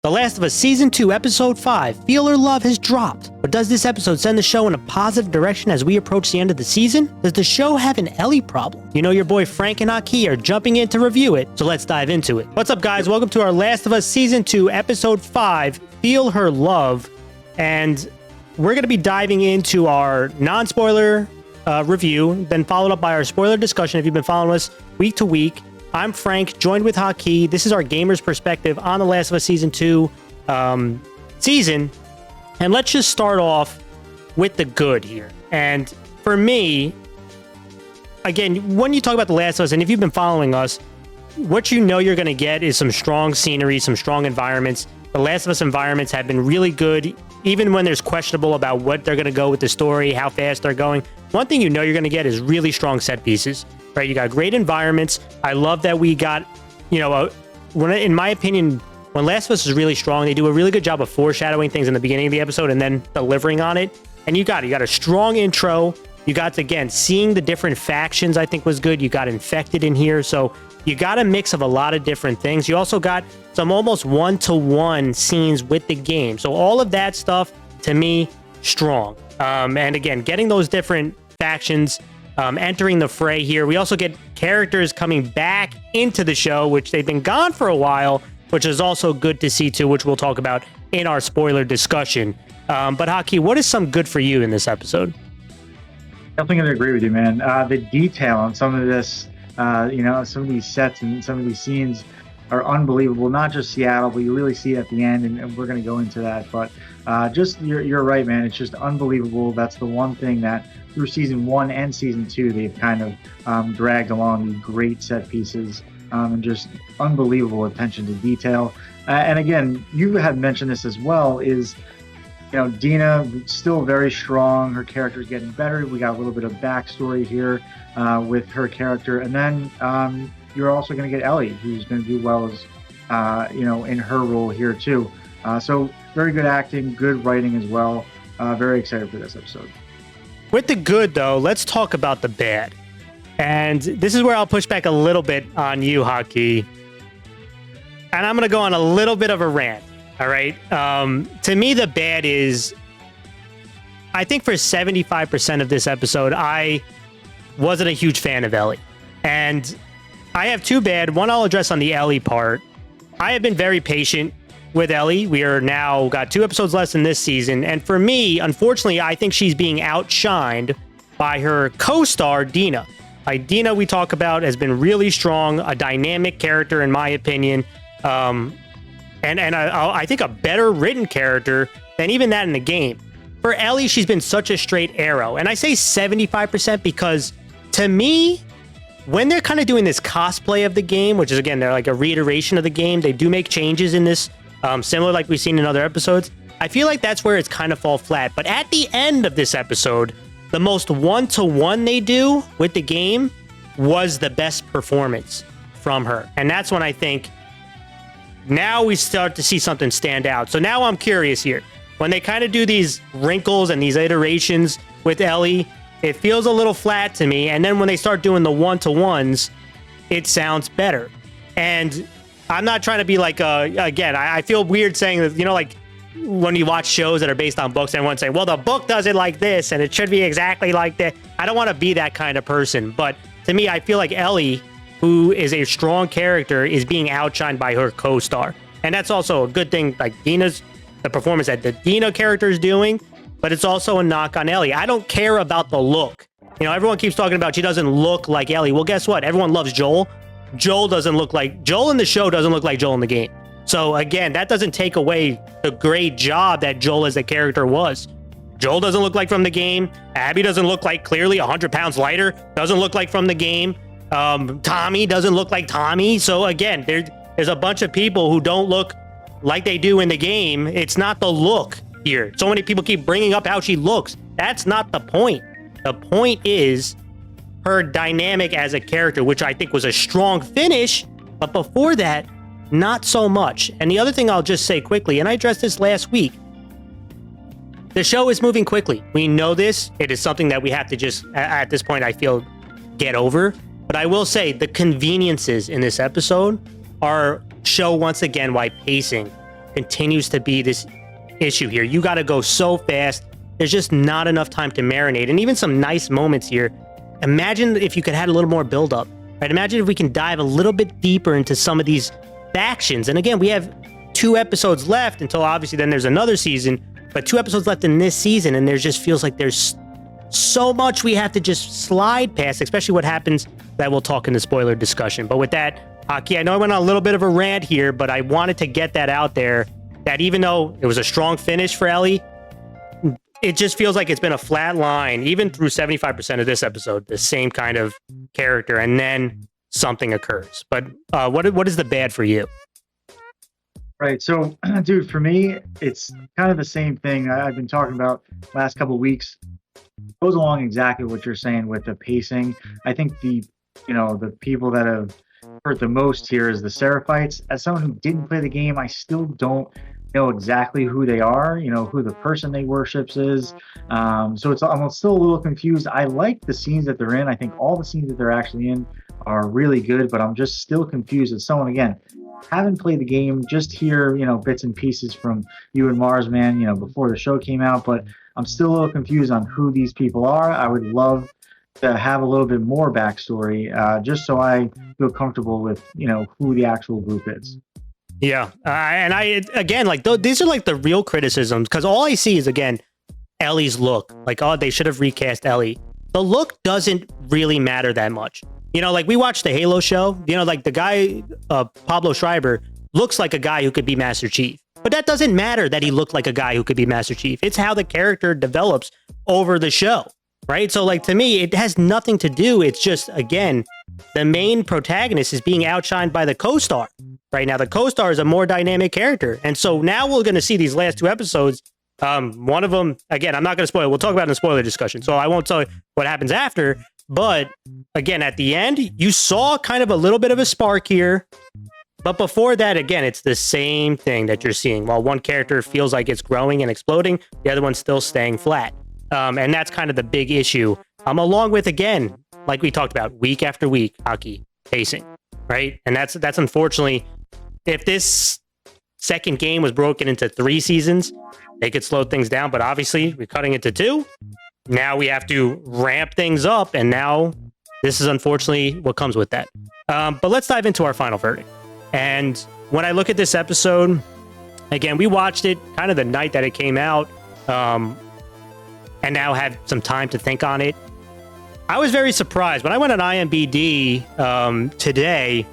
The Last of Us Season 2, Episode 5, Feel or Love has dropped. But does this episode send the show in a positive direction as we approach the end of the season? Does the show have an Ellie problem? You know your boy Frank and Aki are jumping in to review it, so let's dive into it. What's up, guys? Welcome to our Last of Us Season 2, Episode 5, Feel Her Love. And we're going to be diving into our non-spoiler review, then followed up by our spoiler discussion if you've been following us week to week. I'm Frank, joined with Haki. This is our gamer's perspective on The Last of Us Season 2 season. And let's just start off with the good here. And for me, again, when you talk about The Last of Us, and if you've been following us, what you know you're going to get is some strong scenery, some strong environments. The Last of Us environments have been really good, even when there's questionable about what they're going to go with the story, how fast they're going. One thing you know you're going to get is really strong set pieces. Right, you got great environments. I love that we got, in my opinion, when Last of Us is really strong, they do a really good job of foreshadowing things in the beginning of the episode and then delivering on it. And you got a strong intro. You got, again, seeing the different factions, I think was good. You got infected in here. So you got a mix of a lot of different things. You also got some almost one-to-one scenes with the game. So all of that stuff, to me, strong. And again, getting those different factions entering the fray here. We also get characters coming back into the show, which they've been gone for a while, which is also good to see too, which we'll talk about in our spoiler discussion. But Haki, what is some good for you in this episode? Definitely going to agree with you, man. The detail on some of this, some of these sets and some of these scenes are unbelievable. Not just Seattle, but you really see it at the end, and we're going to go into that. But you're right, man. It's just unbelievable. That's the one thing that through season 1 and season 2, they've kind of dragged along these great set pieces and just unbelievable attention to detail. And again, you had mentioned this as well, is, Dina still very strong. Her character is getting better. We got a little bit of backstory here with her character. And then you're also going to get Ellie, who's going to do well as, in her role here too. So very good acting, good writing as well. Very excited for this episode. With the good, though, let's talk about the bad. And this is where I'll push back a little bit on you, Haki. And I'm going to go on a little bit of a rant, all right? To me, the bad is, I think for 75% of this episode, I wasn't a huge fan of Ellie. And I have two bad. One I'll address on the Ellie part. I have been very patient with Ellie. We are now got 2 episodes less in this season. And for me, unfortunately, I think she's being outshined by her co-star, Dina. Dina, we talk about, has been really strong, a dynamic character, in my opinion. And I think a better written character than even that in the game. For Ellie, she's been such a straight arrow. And I say 75% because, to me, when they're kind of doing this cosplay of the game, which is, again, they're like a reiteration of the game, they do make changes in this, similar like we've seen in other episodes. I feel like that's where it's kind of fall flat. But at the end of this episode, the most one-to-one they do with the game was the best performance from her. And that's when I think now we start to see something stand out. So now I'm curious here. When they kind of do these wrinkles and these iterations with Ellie, it feels a little flat to me. And then when they start doing the one-to-ones, it sounds better. And I'm not trying to be like, again, I feel weird saying that, like when you watch shows that are based on books, everyone say, well, the book does it like this and it should be exactly like that. I don't want to be that kind of person. But to me, I feel like Ellie, who is a strong character, is being outshined by her co-star. And that's also a good thing, like the performance that the Dina character is doing, but it's also a knock on Ellie. I don't care about the look. Everyone keeps talking about she doesn't look like Ellie. Well, guess what? Everyone loves Joel. Joel in the show doesn't look like Joel in the game. So again, that doesn't take away the great job that Joel as a character was. Joel doesn't look like from the game. Abby doesn't look like clearly 100 pounds lighter. Doesn't look like from the game. Tommy doesn't look like Tommy. So again, there's a bunch of people who don't look like they do in the game. It's not the look here. So many people keep bringing up how she looks. That's not the point. The point is her dynamic as a character, which I think was a strong finish, but before that, not so much. And the other thing I'll just say quickly, and I addressed this last week, the show is moving quickly. We know this. It is something that we have to just, at this point, I feel, get over. But I will say the conveniences in this episode show once again why pacing continues to be this issue here. You got to go so fast. There's just not enough time to marinate. And even some nice moments here. Imagine if you could have a little more buildup, right? Imagine if we can dive a little bit deeper into some of these factions. And again, we have 2 episodes left until obviously then there's another season, but 2 episodes left in this season. And there just feels like there's so much we have to just slide past, especially what happens that we'll talk in the spoiler discussion. But with that, Hockey, I know I went on a little bit of a rant here, but I wanted to get that out there, that even though it was a strong finish for Ellie, it just feels like it's been a flat line, even through 75% of this episode, the same kind of character, and then something occurs. But what is the bad for you? Right. So, dude, for me, it's kind of the same thing I've been talking about last couple of weeks. Goes along exactly what you're saying with the pacing. I think the people that have hurt the most here is the Seraphites. As someone who didn't play the game, I still don't know exactly who they are, who the person they worships is. So I'm still a little confused. I like the scenes that they're in. I think all the scenes that they're actually in are really good, but I'm just still confused as someone, again, haven't played the game, just hear, bits and pieces from you and Marsman, before the show came out, but I'm still a little confused on who these people are. I would love to have a little bit more backstory, just so I feel comfortable with, who the actual group is. Yeah. And I, again, like these are like the real criticisms, because all I see is, again, Ellie's look. Like, oh, they should have recast Ellie. The look doesn't really matter that much. Like we watched the Halo show, like the guy, Pablo Schreiber, looks like a guy who could be Master Chief. But that doesn't matter that he looked like a guy who could be Master Chief. It's how the character develops over the show, right? So, like, to me, it has nothing to do. It's just, again, the main protagonist is being outshined by the co-star. Right now, the co-star is a more dynamic character. And so now we're going to see these last 2 episodes. One of them, again, I'm not going to spoil it. We'll talk about it in the spoiler discussion. So I won't tell you what happens after. But again, at the end, you saw kind of a little bit of a spark here. But before that, again, it's the same thing that you're seeing. While one character feels like it's growing and exploding, the other one's still staying flat. And that's kind of the big issue. Along with, again, like we talked about, week after week, Hockey, pacing, right? And that's unfortunately, if this second game was broken into 3 seasons, they could slow things down. But obviously, we're cutting it to 2. Now we have to ramp things up. And now this is unfortunately what comes with that. But let's dive into our final verdict. And when I look at this episode, again, we watched it kind of the night that it came out, and now had some time to think on it. I was very surprised. When I went on IMDb today,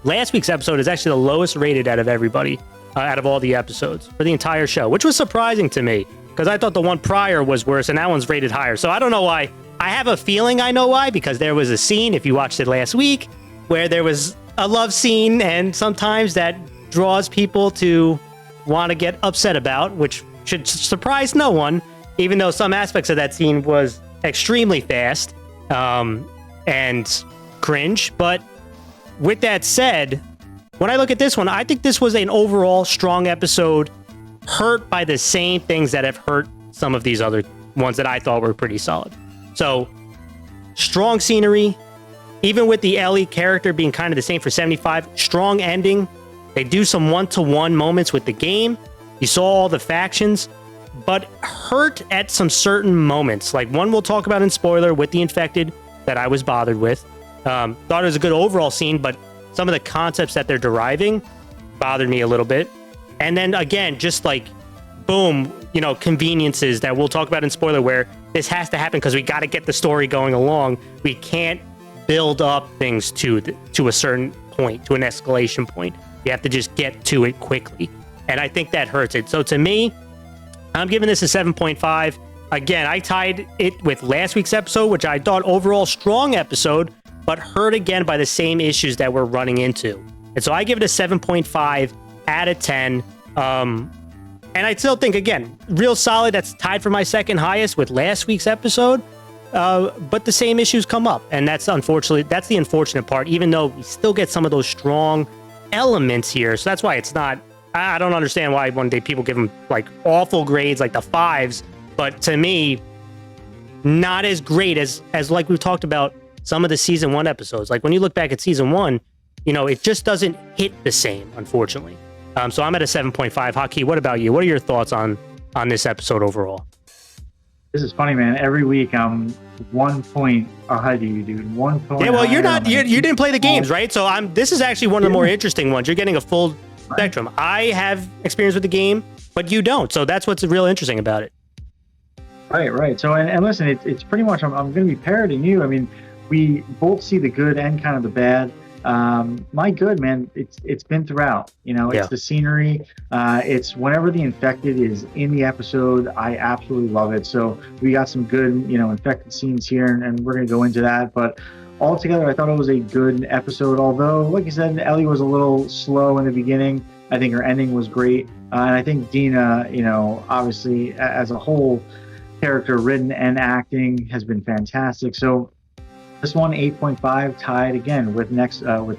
last week's episode is actually the lowest rated out of everybody, out of all the episodes for the entire show, which was surprising to me because I thought the one prior was worse and that one's rated higher. So I don't know why. I have a feeling I know why, because there was a scene, if you watched it last week, where there was a love scene, and sometimes that draws people to want to get upset about, which should surprise no one, even though some aspects of that scene was extremely fast and cringe. But with that said, when I look at this one, I think this was an overall strong episode, hurt by the same things that have hurt some of these other ones that I thought were pretty solid. So, strong scenery, even with the Ellie character being kind of the same for 75, strong ending. They do some one-to-one moments with the game. You saw all the factions, but hurt at some certain moments. Like one we'll talk about in spoiler with the infected that I was bothered with. Thought it was a good overall scene, but some of the concepts that they're deriving bothered me a little bit. And then again, just like, boom, conveniences that we'll talk about in spoiler where this has to happen because we got to get the story going along. We can't build up things to a certain point, to an escalation point. You have to just get to it quickly. And I think that hurts it. So to me, I'm giving this a 7.5. Again, I tied it with last week's episode, which I thought overall strong episode, but hurt again by the same issues that we're running into. And so I give it a 7.5 out of 10. And I still think, again, real solid. That's tied for my second highest with last week's episode. But the same issues come up. And that's the unfortunate part, even though we still get some of those strong elements here. So that's why it's not, I don't understand why one day people give them like awful grades, like the 5s. But to me, not as great as like we've talked about some of the season 1 episodes. Like when you look back at season 1, it just doesn't hit the same, unfortunately. So I'm at a 7.5. Haki, what about you? What are your thoughts on this episode overall? This is funny, man. Every week I'm 1 point ahead of you, dude. 1 point. Yeah, well, you're not. You didn't play the games, right? So this is actually one of the more interesting ones. You're getting a full spectrum. I have experience with the game, but you don't. So that's what's real interesting about it. Right. So, and listen, it's pretty much, I'm going to be parroting you. I mean, we both see the good and kind of the bad. My good, man, it's been throughout. It's the scenery. It's whenever the infected is in the episode, I absolutely love it. So we got some good, infected scenes here, and we're going to go into that. But altogether, I thought it was a good episode. Although, like you said, Ellie was a little slow in the beginning. I think her ending was great. And I think Dina, obviously as a whole, character written and acting has been fantastic. So this one 8.5, tied again with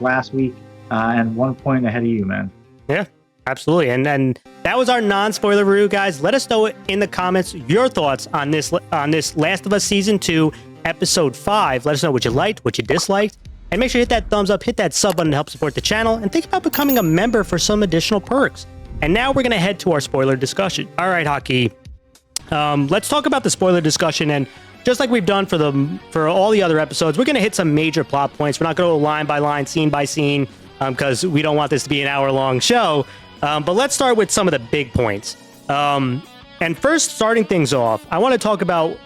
last week, and 1 point ahead of you, man. Yeah, absolutely. And then that was our non-spoiler review, guys. Let us know in the comments your thoughts on this Last of Us Season 2 Episode 5. Let us know what you liked, what you disliked, and make sure you hit that thumbs up, hit that sub button to help support the channel, and think about becoming a member for some additional perks. And now we're going to head to our spoiler discussion. All right, Haki. Let's talk about the spoiler discussion, and just like we've done for all the other episodes, we're going to hit some major plot points. We're not going to go line by line, scene by scene, because we don't want this to be an hour-long show. But let's start with some of the big points. And first, starting things off, I want to talk about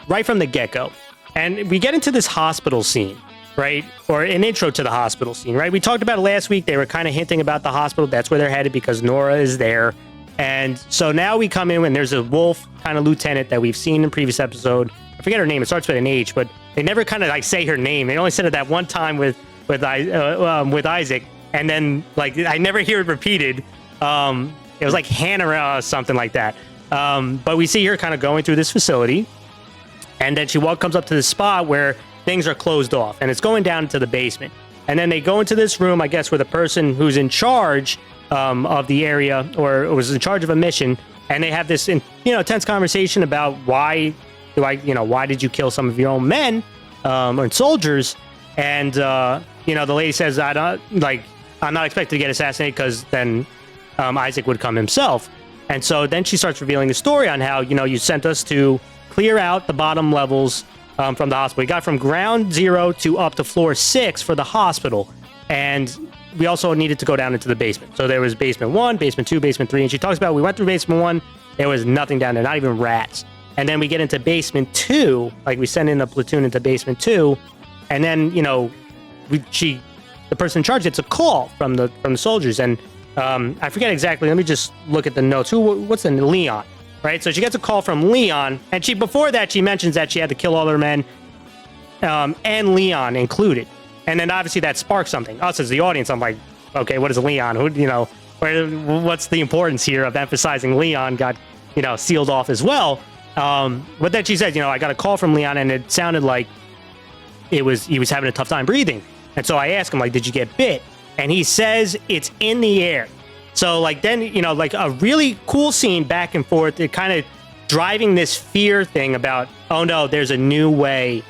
right from the get-go. And we get into this hospital scene, right? Or an intro to the hospital scene, right? We talked about it last week. They were kind of hinting about the hospital. That's where they're headed because Nora is there. And so now we come in and there's a wolf kind of lieutenant that we've seen in previous episode. I forget her name. It starts with an H, but they never kind of like say her name. They only said it that one time with Isaac, and then like I never hear it repeated. It was like Hannah or something like that. But we see her kind of going through this facility, and then she comes up to the spot where things are closed off, and it's going down into the basement. And then they go into this room, I guess, where the person who's in charge of the area or was in charge of a mission, and they have this tense conversation about why did you kill some of your own men or soldiers? And the lady says, I'm not expected to get assassinated because then Isaac would come himself. And so then she starts revealing the story on how you sent us to clear out the bottom levels from the hospital. We got from ground 0 to up to floor 6 for the hospital, and we also needed to go down into the basement. So there was basement 1, basement 2, basement 3, and she talks about we went through basement 1, there was nothing down there, not even rats. And then we get into basement 2, like we send in a platoon into basement 2, and then the person in charge gets a call from the soldiers, and I forget exactly. Let me just look at the notes. What's the Leon, right? So she gets a call from Leon, and before that she mentions that she had to kill all her men, and Leon included. And then obviously that sparks something. Us as the audience, I'm like, okay, what is Leon? What's the importance here of emphasizing Leon got, sealed off as well? But then she said, I got a call from Leon, and it sounded like he was having a tough time breathing. And so I asked him, like, did you get bit? And he says it's in the air. So then, a really cool scene back and forth. It kind of driving this fear thing about, oh no, there's a new way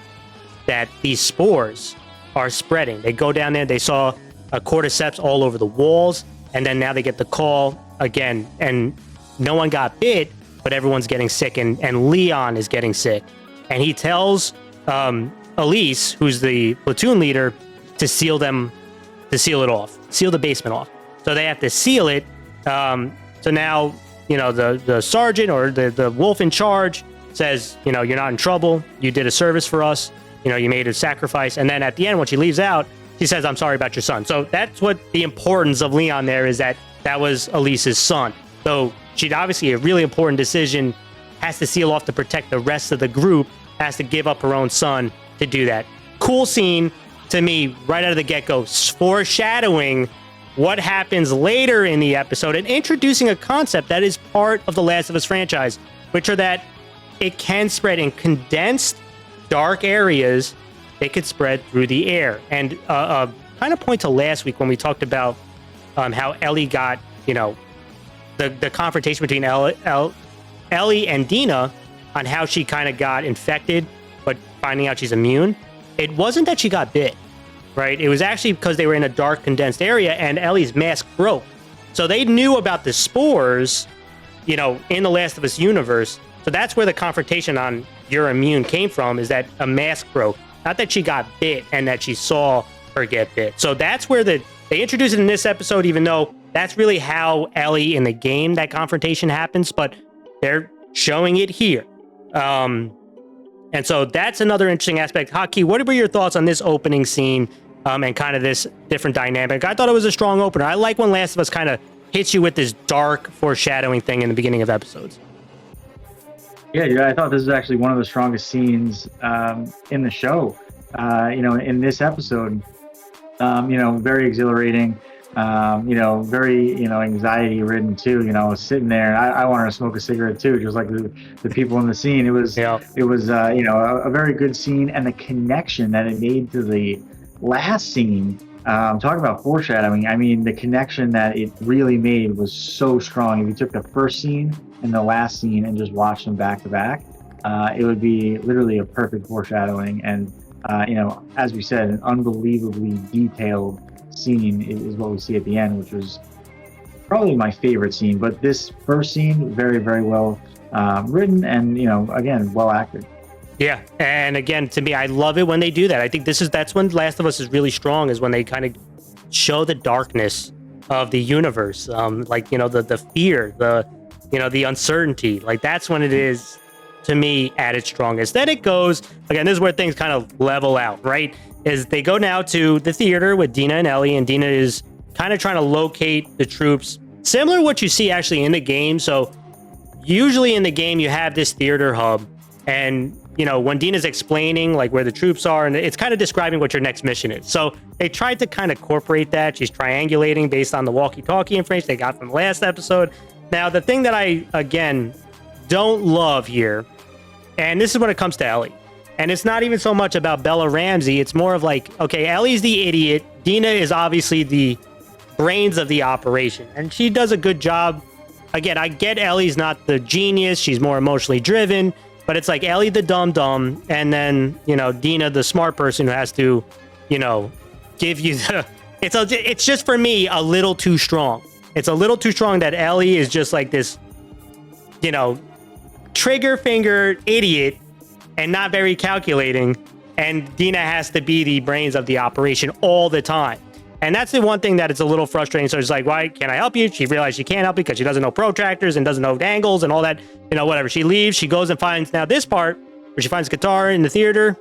that these spores are spreading. They go down there, they saw a cordyceps all over the walls, and then now they get the call again, and no one got bit, but everyone's getting sick, and Leon is getting sick. And he tells Elise, who's the platoon leader, to seal it off, seal the basement off. So they have to seal it. So now, the sergeant or the wolf in charge says, you're not in trouble. You did a service for us. You made a sacrifice. And then at the end, when she leaves out, she says, I'm sorry about your son. So that's what the importance of Leon there is, that was Elise's son. So she'd obviously a really important decision, has to seal off to protect the rest of the group, has to give up her own son to do that. Cool scene to me right out of the get-go, foreshadowing what happens later in the episode and introducing a concept that is part of the Last of Us franchise, which are that it can spread in condensed dark areas. It could spread through the air. And kind of point to last week when we talked about how Ellie got, the confrontation between Ellie and Dina on how she kind of got infected, but finding out she's immune. It wasn't that she got bit, right? It was actually because they were in a dark, condensed area and Ellie's mask broke. So they knew about the spores, you know, in the Last of Us universe. So that's where the confrontation on you're immune came from, is that a mask broke. Not that she got bit and that she saw her get bit. So that's where they introduced it in this episode, even though that's really how Ellie in the game, that confrontation happens, but they're showing it here. And so that's another interesting aspect. Haki, what were your thoughts on this opening scene and kind of this different dynamic? I thought it was a strong opener. I like when Last of Us kind of hits you with this dark foreshadowing thing in the beginning of episodes. Yeah, I thought this is actually one of the strongest scenes in the show. You know, in this episode, you know, very exhilarating. You know, very, you know, anxiety ridden too. You know, I was sitting there and I wanted to smoke a cigarette too, just like the people in the scene. It was, you know, a very good scene, and the connection that it made to the last scene. Talking about foreshadowing, I mean, the connection that it really made was so strong. If you took the first scene and the last scene and just watched them back to back, it would be literally a perfect foreshadowing. And, you know, as we said, an unbelievably detailed scene is what we see at the end, which was probably my favorite scene. But this first scene, very, very well written, and, you know, again, well acted. Yeah, and again, to me, I love it when they do that. I think that's when Last of Us is really strong, is when they kind of show the darkness of the universe, like, you know, the fear, you know, the uncertainty. Like, that's when it is, to me, at its strongest. Then it goes, again, this is where things kind of level out, right? Is they go now to the theater with Dina and Ellie, and Dina is kind of trying to locate the troops, similar to what you see actually in the game. So usually in the game, you have this theater hub, and, you know, when Dina's explaining like where the troops are, and it's kind of describing what your next mission is. So they tried to kind of incorporate that. She's triangulating based on the walkie-talkie information they got from the last episode. Now, the thing that I, again, don't love here, and this is when it comes to Ellie, and it's not even so much about Bella Ramsey. It's more of like, okay, Ellie's the idiot. Dina is obviously the brains of the operation, and she does a good job. Again, I get Ellie's not the genius. She's more emotionally driven. But it's like Ellie the dumb, and then, you know, Dina the smart person who has to, you know, give you the... It's just, for me, a little too strong. It's a little too strong that Ellie is just like this, you know, trigger finger idiot and not very calculating, and Dina has to be the brains of the operation all the time. And that's the one thing that it's a little frustrating. So it's like, why can't I help you? She realized she can't help you because she doesn't know protractors and doesn't know angles and all that, you know, whatever. She leaves, she goes and finds now this part where she finds guitar in the theater.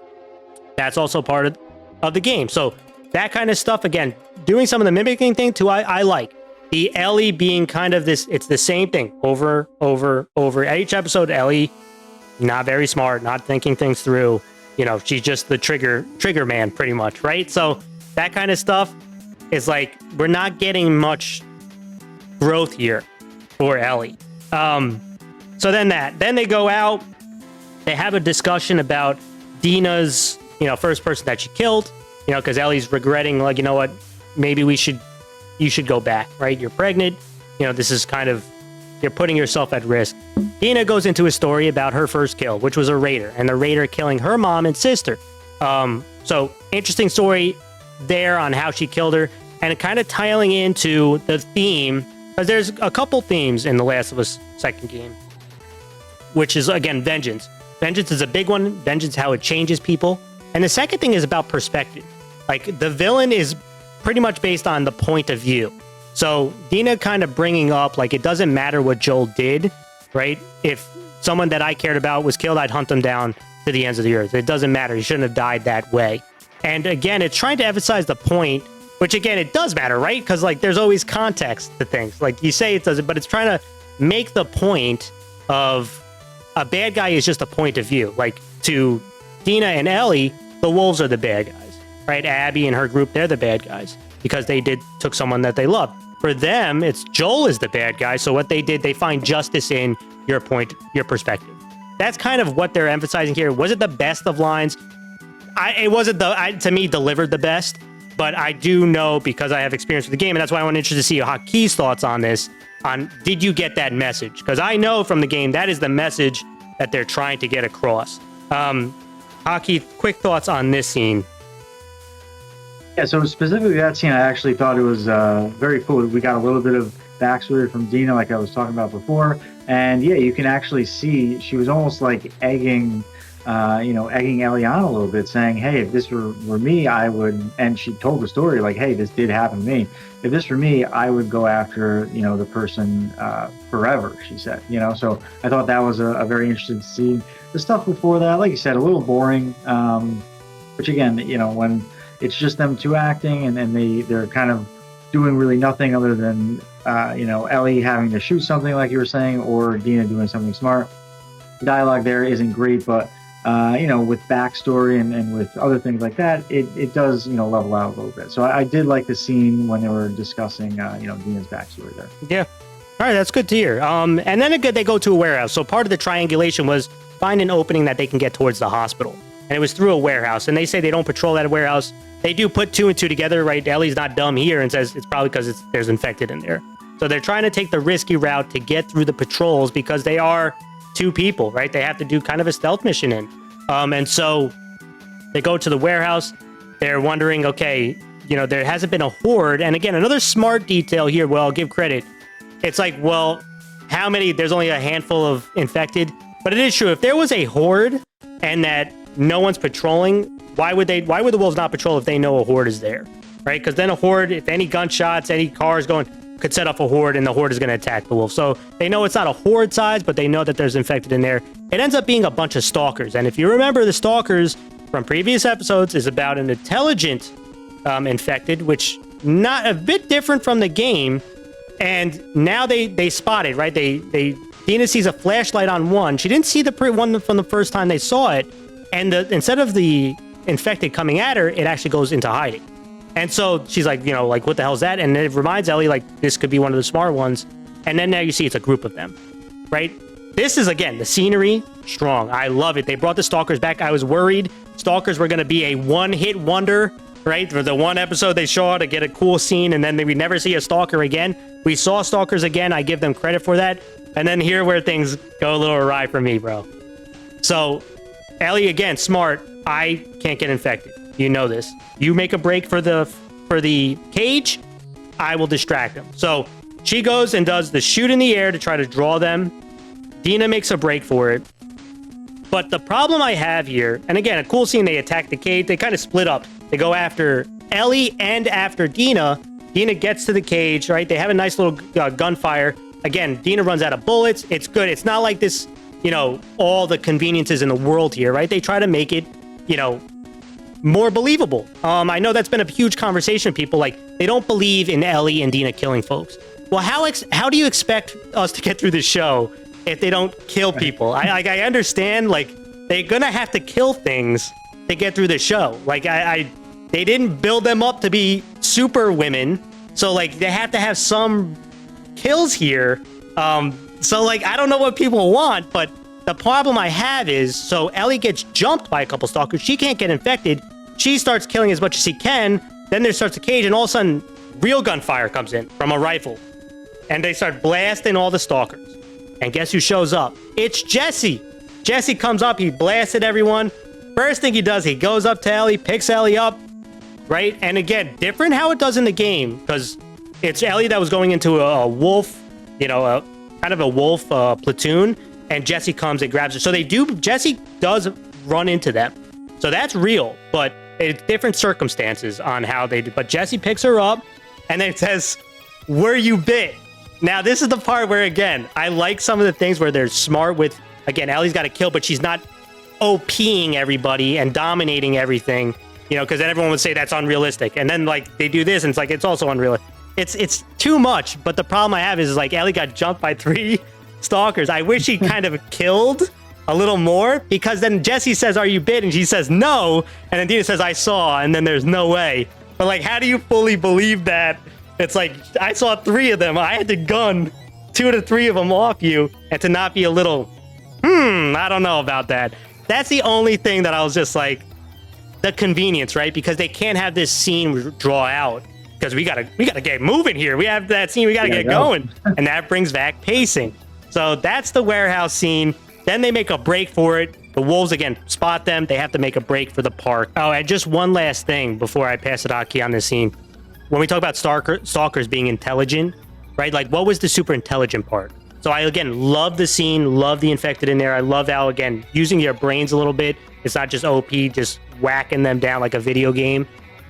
That's also part of the game. So that kind of stuff, again, doing some of the mimicking thing too, I like. The Ellie being kind of this, it's the same thing over. Each episode, Ellie, not very smart, not thinking things through. You know, she's just the trigger man pretty much, right? So that kind of stuff is like, we're not getting much growth here for Ellie. So then they go out, they have a discussion about Dina's, you know, first person that she killed, you know, because Ellie's regretting, like, you know what, maybe you should go back, right? You're pregnant, you know, this is kind of, you're putting yourself at risk. Dina goes into a story about her first kill, which was a raider, and the raider killing her mom and sister. So interesting story there on how she killed her, and kind of tiling into the theme, because there's a couple themes in The Last of Us second game, which is, again, vengeance. Vengeance is a big one. Vengeance, how it changes people. And the second thing is about perspective. Like, the villain is pretty much based on the point of view. So Dina kind of bringing up, like, it doesn't matter what Joel did, right? If someone that I cared about was killed, I'd hunt them down to the ends of the earth. It doesn't matter. He shouldn't have died that way. And again, it's trying to emphasize the point, which, again, it does matter, right? Because, like, there's always context to things. Like, you say it doesn't, but it's trying to make the point of a bad guy is just a point of view. Like, to Dina and Ellie, the wolves are the bad guys, right? Abby and her group, they're the bad guys because they took someone that they loved. For them, it's Joel is the bad guy. So what they did, they find justice in your point, your perspective. That's kind of what they're emphasizing here. Was it the best of lines? It wasn't to me, delivered the best, but I do know, because I have experience with the game, and that's why I want to see Haki's thoughts on this, on did you get that message? Because I know from the game, that is the message that they're trying to get across. Haki, quick thoughts on this scene. Yeah, so specifically that scene, I actually thought it was very cool. We got a little bit of backstory from Dina, like I was talking about before. And yeah, you can actually see she was almost like egging Ellie on a little bit, saying, hey, if this were me, I would, and she told the story like, hey, this did happen to me. If this were me, I would go after, the person forever, she said, so I thought that was a very interesting scene. The stuff before that, like you said, a little boring, which again, when it's just them two acting and they're kind of doing really nothing other than, Ellie having to shoot something like you were saying, or Dina doing something smart. The dialogue there isn't great, but with backstory and with other things like that, it does, level out a little bit. So I did like the scene when they were discussing, Dina's backstory there. Yeah. All right, that's good to hear. And then they go to a warehouse. So part of the triangulation was find an opening that they can get towards the hospital. And it was through a warehouse. And they say they don't patrol that warehouse. They do put two and two together, right? Ellie's not dumb here and says it's probably because there's infected in there. So they're trying to take the risky route to get through the patrols because they are two people, right? They have to do kind of a stealth mission in. And so they go to the warehouse. They're wondering, okay, there hasn't been a horde. And again, another smart detail here, well, I'll give credit. It's like, well, how many? There's only a handful of infected. But it is true. If there was a horde and that no one's patrolling, why would the wolves not patrol if they know a horde is there, right? Because then a horde, if any gunshots, any cars going, could set up a horde and the horde is going to attack the wolf. So they know it's not a horde size, but they know that there's infected in there. It ends up being a bunch of stalkers. And if you remember, the stalkers from previous episodes is about an intelligent infected, which not a bit different from the game. And now they spot it, right? Dina sees a flashlight on one. She didn't see the one from the first time they saw it. And instead of the infected coming at her, it actually goes into hiding. And so she's like, what the hell is that? And it reminds Ellie, like, this could be one of the smart ones. And then now you see it's a group of them, right? This is, again, the scenery, strong. I love it. They brought the stalkers back. I was worried stalkers were going to be a one-hit wonder, right? For the one episode they saw to get a cool scene, and then we never see a stalker again. We saw stalkers again. I give them credit for that. And then here where things go a little awry for me, bro. So, Ellie, again, smart. I can't get infected. You know this. You make a break for the cage, I will distract them. So she goes and does the shoot in the air to try to draw them. Dina makes a break for it. But the problem I have here, and again, a cool scene, they attack the cage. They kind of split up. They go after Ellie and after Dina. Dina gets to the cage, right? They have a nice little gunfire. Again, Dina runs out of bullets. It's good. It's not like this, all the conveniences in the world here, right? They try to make it, more believable. I know that's been a huge conversation. People they don't believe in Ellie and Dina killing folks. Well, how do you expect us to get through the show if they don't kill people? I understand they're gonna have to kill things to get through the show. They didn't build them up to be super women, so they have to have some kills here. So I don't know what people want, but the problem I have is, so Ellie gets jumped by a couple stalkers. She can't get infected. She starts killing as much as she can. Then there starts a cage, and all of a sudden, real gunfire comes in from a rifle. And they start blasting all the stalkers. And guess who shows up? It's Jesse. Jesse comes up. He blasted everyone. First thing he does, he goes up to Ellie, picks Ellie up, right? And again, different how it does in the game, because it's Ellie that was going into a wolf, kind of a wolf platoon. And Jesse comes and grabs her. So Jesse does run into them. So that's real, but it's different circumstances on how they do. But Jesse picks her up and then it says, "Were you bit?" Now, this is the part where, again, I like some of the things where they're smart with, again, Ellie's got to kill, but she's not OPing everybody and dominating everything, because then everyone would say that's unrealistic. And then, they do this and it's also unrealistic. It's too much, but the problem I have is Ellie got jumped by 3 stalkers. I wish he kind of killed a little more, because then Jesse says, "Are you bit?" And she says no, and then Dina says, "I saw," and then there's no way. But how do you fully believe that? It's I saw 3 of them. I had to gun 2 to 3 of them off you, and to not be a little, I don't know about that. That's the only thing that I was just the convenience, right? Because they can't have this scene draw out, because we gotta get moving here. We have that scene, we gotta get going, and that brings back pacing. So that's the warehouse scene. Then they make a break for it. The wolves, again, spot them. They have to make a break for the park. Oh, and just one last thing before I pass it out on this scene. When we talk about stalkers being intelligent, right? Like, what was the super intelligent part? So I, again, love the scene, love the infected in there. I love how, again, using your brains a little bit. It's not just OP, just whacking them down like a video game.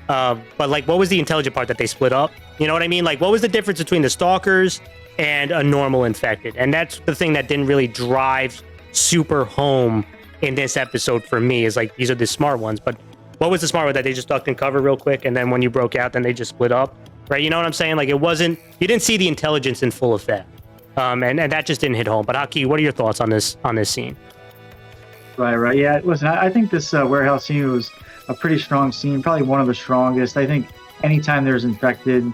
But like, what was the intelligent part that they split up? You know what I mean? Like, what was the difference between the stalkers and a normal infected? And that's the thing that didn't really drive super home in this episode for me, is like, these are the smart ones. But what was the smart one that they just ducked and covered real quick, and then when you broke out, then they just split up, right? You know what I'm saying? Like, it wasn't, you didn't see the intelligence in full effect. And that just didn't hit home. But Haki, what are your thoughts on this scene? Right. Yeah, listen, I think this warehouse scene was a pretty strong scene, probably one of the strongest. I think anytime there's infected,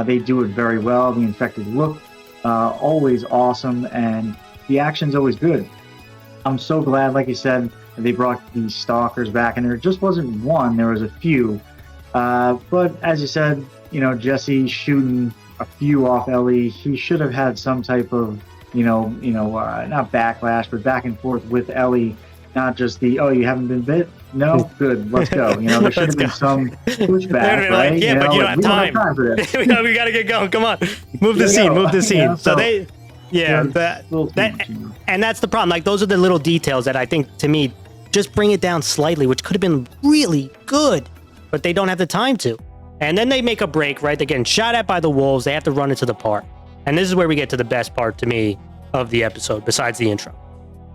they do it very well. The infected look always awesome, and the action's always good. I'm so glad, like you said, they brought these stalkers back, and there just wasn't one, there was a few. But as you said, Jesse shooting a few off Ellie, he should have had some type of, not backlash, but back and forth with Ellie, not just the, oh, you haven't been bit? No? Good, let's go. There should have been some pushback, right? Like, yeah, but you don't have time. For this. we got to get going. Come on. Move the scene. So they... Yeah, and that's the problem. Like, those are the little details that I think, to me, just bring it down slightly, which could have been really good, but they don't have the time to. And then they make a break, right? They're getting shot at by the wolves. They have to run into the park. And this is where we get to the best part, to me, of the episode, besides the intro.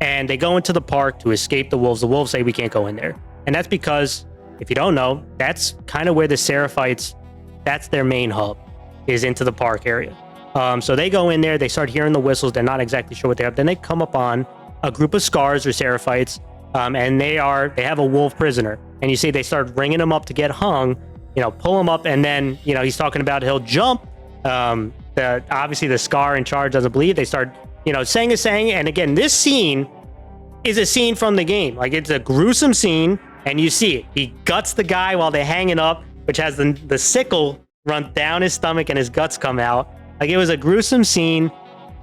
And they go into the park to escape the wolves. The wolves say we can't go in there. And that's because, if you don't know, that's kind of where the Seraphites, that's their main hub, is into the park area. So they go in there, they start hearing the whistles, they're not exactly sure what they have. Then they come upon a group of Scars or Seraphites, and they have a wolf prisoner. And you see they start ringing him up to get hung, pull him up, and then, he's talking about he'll jump. Obviously the Scar in charge doesn't believe. They start, saying, and again, this scene is a scene from the game. Like, it's a gruesome scene, and you see it. He guts the guy while they're hanging up, which has the sickle run down his stomach and his guts come out. Like, it was a gruesome scene,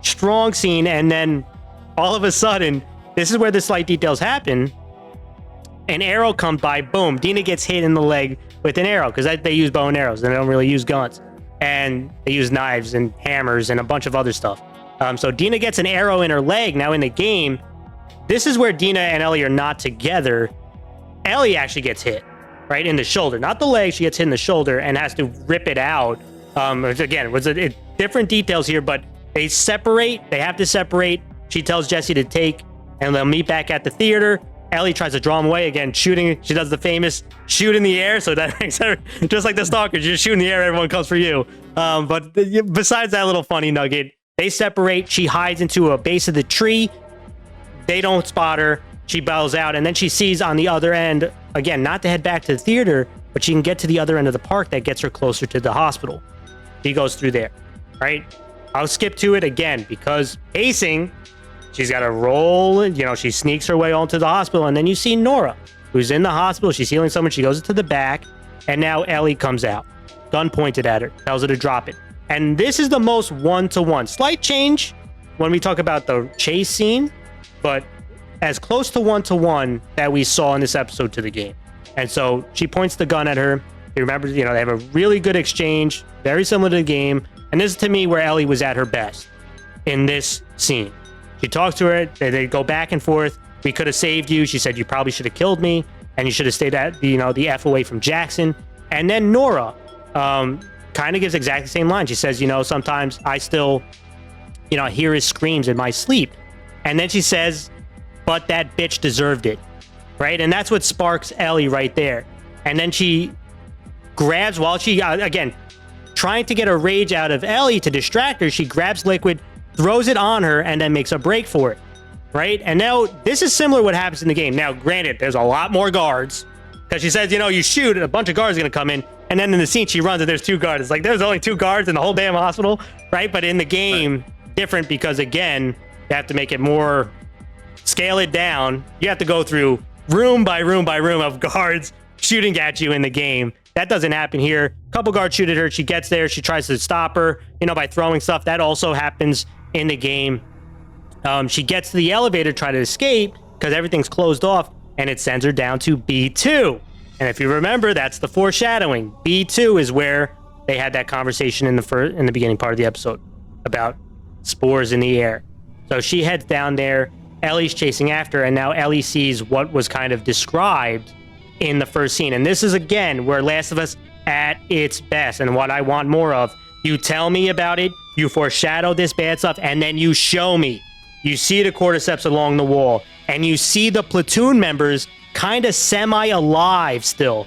strong scene, and then all of a sudden, this is where the slight details happen. An arrow comes by, boom, Dina gets hit in the leg with an arrow, because they use bow and arrows, and they don't really use guns. And they use knives and hammers and a bunch of other stuff. So Dina gets an arrow in her leg. Now in the game, this is where Dina and Ellie are not together. Ellie actually gets hit, right, in the shoulder. Not the leg, she gets hit in the shoulder and has to rip it out. Again, different details here, but they have to separate. She tells Jesse to take, and they'll meet back at the theater. Ellie tries to draw him away, again, shooting. She does the famous shoot in the air, so that makes her, just like the stalkers, you shoot in the air, everyone comes for you. But besides that little funny nugget, they separate. She hides into a base of the tree. They don't spot her. She bows out, and then she sees on the other end, again, not to head back to the theater, but she can get to the other end of the park that gets her closer to the hospital. She goes through there, right? I'll skip to it again because pacing, she's got to roll, she sneaks her way onto the hospital, and then you see Nora, who's in the hospital. She's healing someone. She goes into the back, and now Ellie comes out, gun pointed at her, tells her to drop it. And this is the most one-to-one. Slight change when we talk about the chase scene, but as close to one-to-one that we saw in this episode to the game. And so she points the gun at her. You remember, they have a really good exchange, very similar to the game. And this is, to me, where Ellie was at her best in this scene. She talks to her. They go back and forth. We could have saved you. She said, you probably should have killed me, and you should have stayed at, the F away from Jackson. And then Nora kind of gives exactly the same line. She says, sometimes I still, hear his screams in my sleep. And then she says, but that bitch deserved it, right? And that's what sparks Ellie right there. And then she grabs, while she, again, trying to get a rage out of Ellie to distract her, she grabs liquid, throws it on her, and then makes a break for it, right? And now, this is similar to what happens in the game. Now, granted, there's a lot more guards, because she says, you shoot, a bunch of guards are going to come in, and then in the scene, she runs, and there's 2 guards. It's like, there's only 2 guards in the whole damn hospital, right? But in the game, different, because, again, you have to make it more, scale it down. You have to go through room by room by room of guards shooting at you in the game. That doesn't happen here. A couple guards shoot at her. She gets there. She tries to stop her, by throwing stuff. That also happens in the game. She gets to the elevator, try to escape, because everything's closed off, and it sends her down to B2. And if you remember, that's the foreshadowing. B2 is where they had that conversation in the beginning part of the episode. about spores in the air. So she heads down there. Ellie's chasing after, and now Ellie sees what was kind of described in the first scene. And this is, again, where Last of Us at its best, and what I want more of. You tell me about it, you foreshadow this bad stuff, and then you show me. You see the cordyceps along the wall, and you see the platoon members kind of semi-alive still,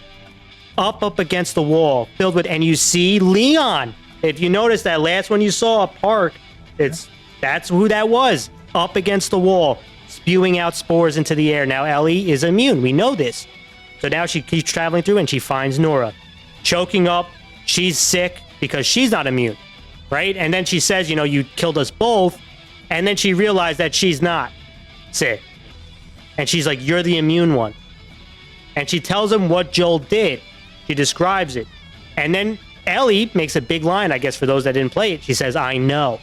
up against the wall, filled with, and you see Leon. If you notice that last one you saw, Park, that's who that was, up against the wall, spewing out spores into the air. Now Ellie is immune. We know this. So now she keeps traveling through and she finds Nora choking up. She's sick because she's not immune, right? And then she says, you killed us both. And then she realized that she's not sick. And she's like, you're the immune one. And she tells him what Joel did. She describes it. And then Ellie makes a big line, I guess, for those that didn't play it. She says, I know,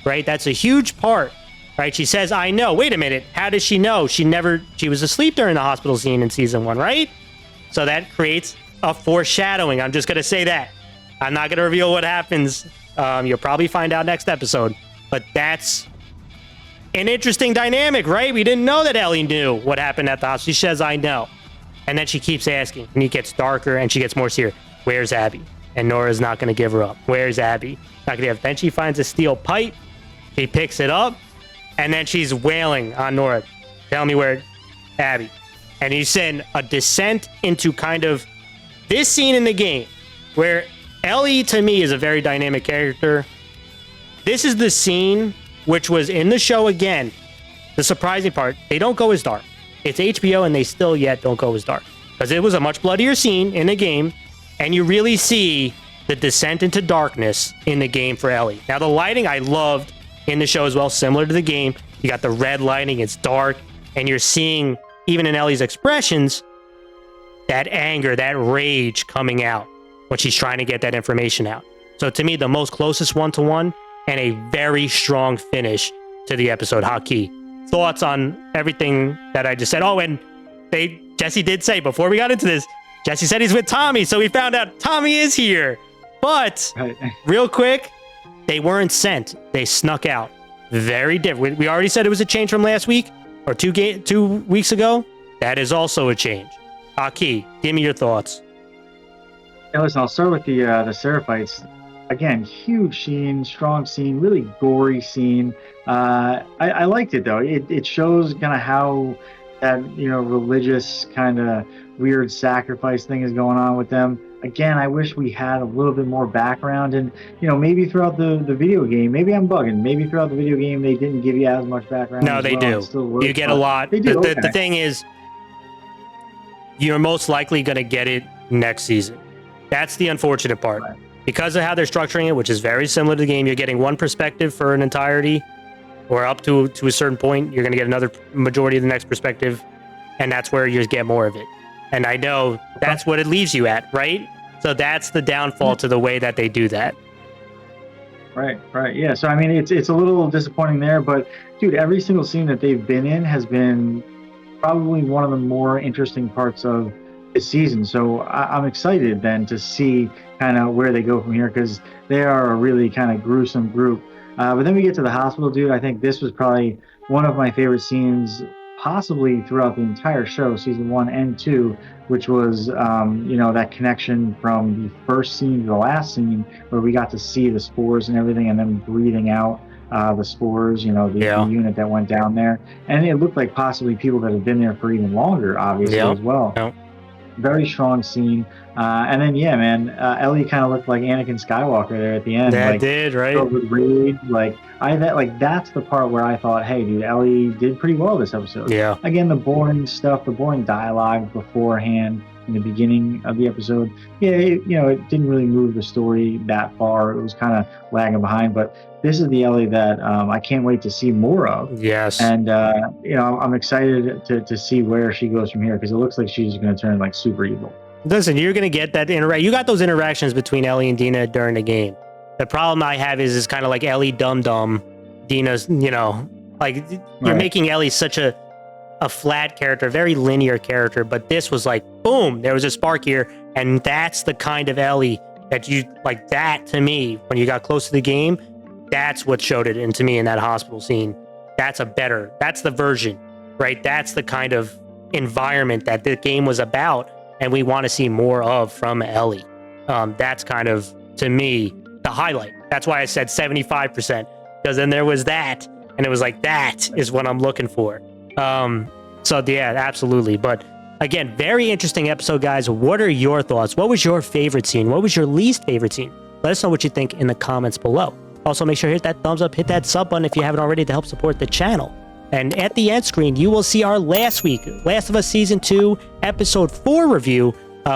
right? That's a huge part, right? She says, I know. Wait a minute. How does she know? She was asleep during the hospital scene in season 1, right? So that creates a foreshadowing. I'm just going to say that. I'm not going to reveal what happens. You'll probably find out next episode. But that's an interesting dynamic, right? We didn't know that Ellie knew what happened at the hospital. She says, I know. And then she keeps asking. And it gets darker and she gets more serious. Where's Abby? And Nora's not going to give her up. Where's Abby? Not going to give. Then she finds a steel pipe. She picks it up. And then she's wailing on Nora. Tell me where Abby. And he's saying a descent into kind of this scene in the game where Ellie, to me, is a very dynamic character. This is the scene which was in the show again. The surprising part, they don't go as dark. It's HBO and they still yet don't go as dark. Because it was a much bloodier scene in the game. And you really see the descent into darkness in the game for Ellie. Now, the lighting I loved in the show as well, similar to the game. You got the red lighting, it's dark. And you're seeing, even in Ellie's expressions, that anger, that rage coming out when she's trying to get that information out. So to me, the most closest one-to-one and a very strong finish to the episode. Haki, thoughts on everything that I just said? Oh, and Jesse did say, before we got into this, Jesse said he's with Tommy, so we found out Tommy is here. But, real quick, they weren't sent. They snuck out. Very different. We already said it was a change from last week, or 2 weeks ago. That is also a change. Haki, give me your thoughts. Yeah, listen, I'll start with the Seraphites. Again, huge scene, strong scene, really gory scene. I liked it though. It shows kind of how that religious kind of weird sacrifice thing is going on with them. Again, I wish we had a little bit more background, and maybe throughout the video game, maybe I'm bugging. Maybe throughout the video game they didn't give you as much background. No, they do. You get a lot. The thing is, you're most likely going to get it next season. That's the unfortunate part. Right. Because of how they're structuring it, which is very similar to the game, you're getting one perspective for an entirety, or up to a certain point, you're going to get another majority of the next perspective, and that's where you get more of it. And I know that's what it leaves you at, right? So that's the downfall to the way that they do that. Right. Yeah. So, I mean, it's a little disappointing there, but dude, every single scene that they've been in has been probably one of the more interesting parts of this season. So I'm excited then to see kind of where they go from here, because they are a really kind of gruesome group. But then we get to the hospital, dude. I think this was probably one of my favorite scenes, possibly throughout the entire show, season 1 and 2, which was, that connection from the first scene to the last scene, where we got to see the spores and everything, and then breathing out the spores, the unit that went down there. And it looked like possibly people that had been there for even longer, obviously, as well. Yeah. Very strong scene. And then, Ellie kind of looked like Anakin Skywalker there at the end. That did, right? With rage. That's the part wwhere I thought, hey, dude, Ellie did pretty well this episode. Yeah. Again, the boring stuff, the boring dialogue beforehand in the beginning of the episode. Yeah, it didn't really move the story that far. It was kind of lagging behind, but this is the Ellie that I can't wait to see more of. Yes. And, I'm excited to see where she goes from here, because it looks like she's going to turn like super evil. Listen, you're going to get that you got those interactions between Ellie and Dina during the game. The problem I have is kind of like Ellie dum-dum. Dina's, you're making Ellie such a flat character, a very linear character, but this was like, boom, there was a spark here, and that's the kind of Ellie that you, like that to me, when you got close to the game, That's what showed it into me in that hospital scene. That's the version, right? That's the kind of environment that the game was about, and we want to see more of from Ellie. That's kind of, to me, the highlight. That's why I said 75%, because then there was that, and it was like, that is what I'm looking for. So yeah, absolutely. But again, very interesting episode, guys. What are your thoughts? What was your favorite scene? What was your least favorite scene? Let us know what you think in the comments below. Also, make sure to hit that thumbs up, hit that sub button if you haven't already to help support the channel. And at the end screen, you will see our Last of Us Season 2, Episode 4 review,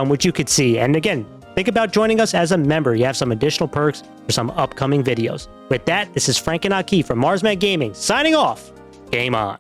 which you could see. And again, think about joining us as a member. You have some additional perks for some upcoming videos. With that, this is Frank and Aki from Marsman Gaming, signing off. Game on.